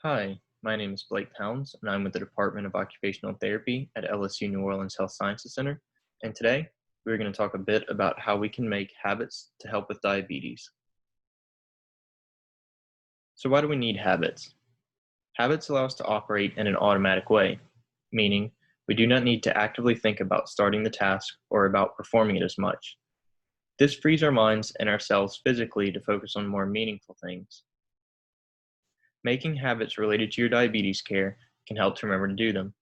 Hi, my name is Blake Pounds, and I'm with the Department of Occupational Therapy at LSU New Orleans Health Sciences Center. And today, we're going to talk a bit about how we can make habits to help with diabetes. So, why do we need habits? Habits allow us to operate in an automatic way, meaning we do not need to actively think about starting the task or about performing it as much. This frees our minds and ourselves physically to focus on more meaningful things. Making habits related to your diabetes care can help to remember to do them.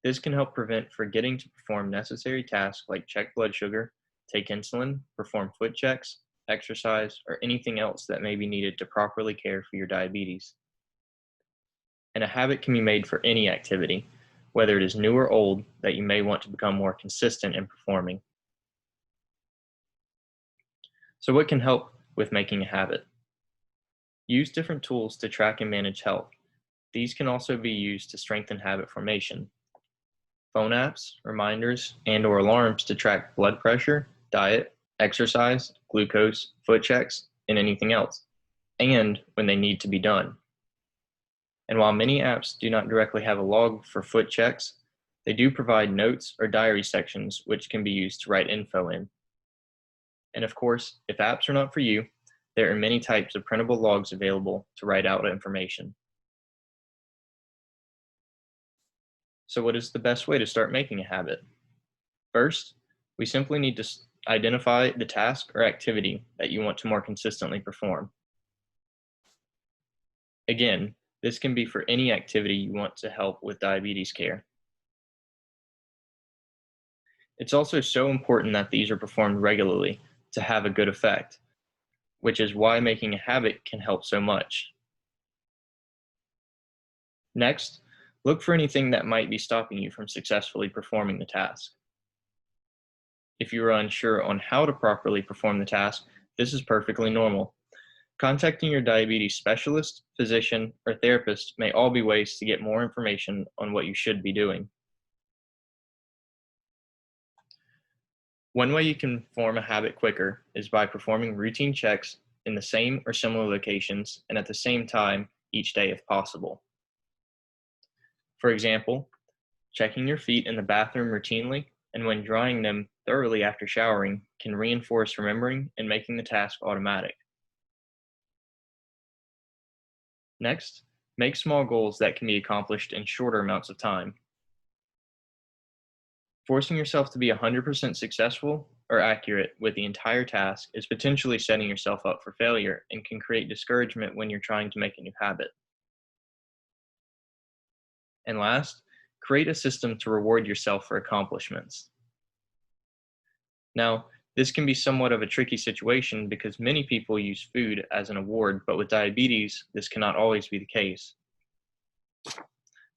This can help prevent forgetting to perform necessary tasks like check blood sugar, take insulin, perform foot checks, exercise, or anything else that may be needed to properly care for your diabetes. And a habit can be made for any activity, whether it is new or old, that you may want to become more consistent in performing. So, what can help with making a habit? Use different tools to track and manage health. These can also be used to strengthen habit formation. Phone apps, reminders, and/or alarms to track blood pressure, diet, exercise, glucose, foot checks, and anything else, and when they need to be done. And while many apps do not directly have a log for foot checks, they do provide notes or diary sections which can be used to write info in. And of course, if apps are not for you, there are many types of printable logs available to write out information. So, what is the best way to start making a habit? First, we simply need to identify the task or activity that you want to more consistently perform. Again, this can be for any activity you want to help with diabetes care. It's also so important that these are performed regularly to have a good effect, which is why making a habit can help so much. Next, look for anything that might be stopping you from successfully performing the task. If you are unsure on how to properly perform the task, this is perfectly normal. Contacting your diabetes specialist, physician, or therapist may all be ways to get more information on what you should be doing. One way you can form a habit quicker is by performing routine checks in the same or similar locations and at the same time each day if possible. For example, checking your feet in the bathroom routinely and when drying them thoroughly after showering can reinforce remembering and making the task automatic. Next, make small goals that can be accomplished in shorter amounts of time. Forcing yourself to be 100% successful or accurate with the entire task is potentially setting yourself up for failure and can create discouragement when you're trying to make a new habit. And last, create a system to reward yourself for accomplishments. Now, this can be somewhat of a tricky situation because many people use food as an award, but with diabetes, this cannot always be the case.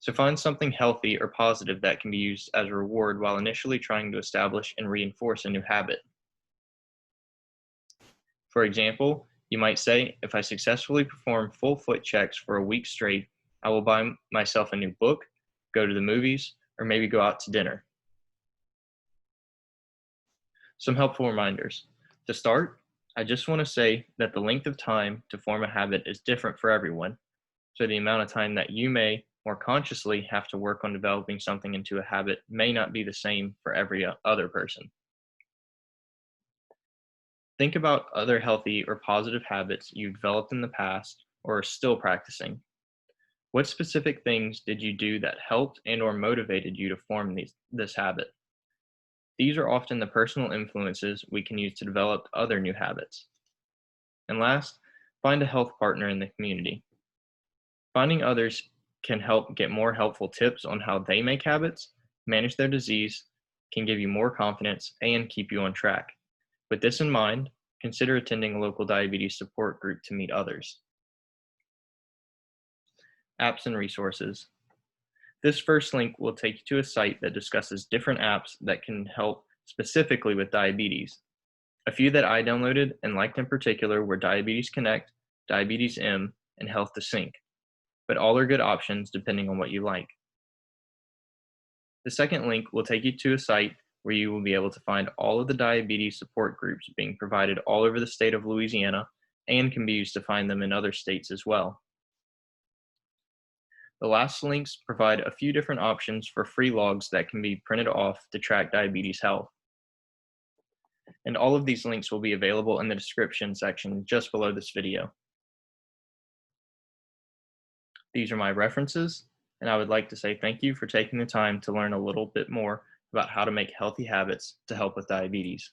So find something healthy or positive that can be used as a reward while initially trying to establish and reinforce a new habit. For example, you might say, if I successfully perform full foot checks for a week straight, I will buy myself a new book, go to the movies, or maybe go out to dinner. Some helpful reminders. To start, I just want to say that the length of time to form a habit is different for everyone, so the amount of time that you may more consciously have to work on developing something into a habit may not be the same for every other person. Think about other healthy or positive habits you've developed in the past or are still practicing. What specific things did you do that helped and or motivated you to form this habit? These are often the personal influences we can use to develop other new habits. And last, find a health partner in the community. Finding others can help get more helpful tips on how they make habits, manage their disease, can give you more confidence, and keep you on track. With this in mind, consider attending a local diabetes support group to meet others. Apps and resources. This first link will take you to a site that discusses different apps that can help specifically with diabetes. A few that I downloaded and liked in particular were Diabetes Connect, Diabetes M, and Health to Sync, but all are good options depending on what you like. The second link will take you to a site where you will be able to find all of the diabetes support groups being provided all over the state of Louisiana and can be used to find them in other states as well. The last links provide a few different options for free logs that can be printed off to track diabetes health. And all of these links will be available in the description section just below this video. These are my references, and I would like to say thank you for taking the time to learn a little bit more about how to make healthy habits to help with diabetes.